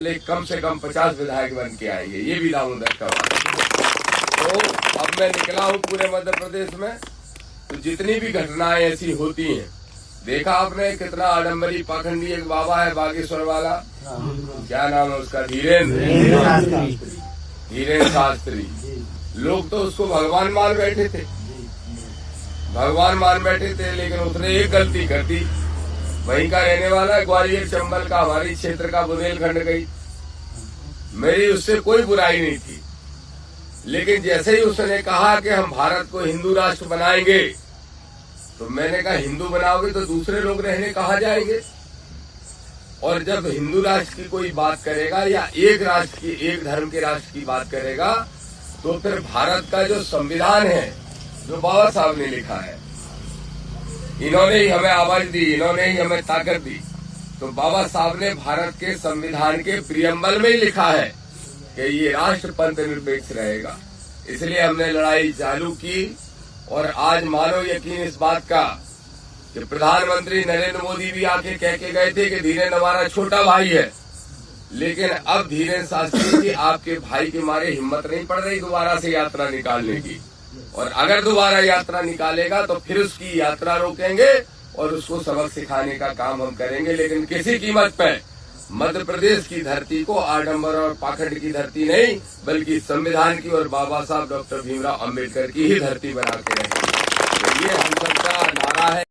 कम से कम 50 विधायक बन के आएंगे, ये भी दामोदर का बात है। तो अब मैं निकला हूँ पूरे मध्य प्रदेश में, तो जितनी भी घटनाएं ऐसी होती हैं, देखा आपने कितना आडम्बरी पाखंडी एक बाबा है बागेश्वर वाला, क्या नाम है उसका, धीरेन्द्र शास्त्री। लोग तो उसको भगवान मान बैठे थे, लेकिन उसने एक गलती कर दी। वहीं का रहने वाला है, ग्वालियर चंबल का, हमारी क्षेत्र का बुंदेलखंड गई। मेरी उससे कोई बुराई नहीं थी, लेकिन जैसे ही उसने कहा कि हम भारत को हिंदू राष्ट्र बनाएंगे, तो मैंने कहा हिंदू बनाओगे तो दूसरे लोग रहने कहाँ जाएंगे। और जब हिंदू राष्ट्र की कोई बात करेगा या एक राष्ट्र की, एक धर्म के राष्ट्र की बात करेगा, तो फिर भारत का जो संविधान है, जो बाबा साहब ने लिखा है, इन्होंने ही हमें आवाज दी, इन्होंने ही हमें ताकत दी। तो बाबा साहब ने भारत के संविधान के प्रियम्बल में ही लिखा है कि ये राष्ट्र पंथ निरपेक्ष रहेगा। इसलिए हमने लड़ाई चालू की, और आज मानो यकीन इस बात का कि प्रधानमंत्री नरेंद्र मोदी भी आके कह के गए थे कि धीरेन्द्र हमारा छोटा भाई है, लेकिन अब धीरेन्द्र शास्त्री जी आपके भाई के मारे हिम्मत नहीं पड़ रही दोबारा से यात्रा निकालने की, और अगर दोबारा यात्रा निकालेगा तो फिर उसकी यात्रा रोकेंगे और उसको सबक सिखाने का काम हम करेंगे, लेकिन किसी कीमत पे मध्य प्रदेश की धरती को आडंबर और पाखंड की धरती नहीं, बल्कि संविधान की और बाबा साहब डॉक्टर भीमराव अंबेडकर की ही धरती बना के रहेंगे। तो ये हम सबका नारा है।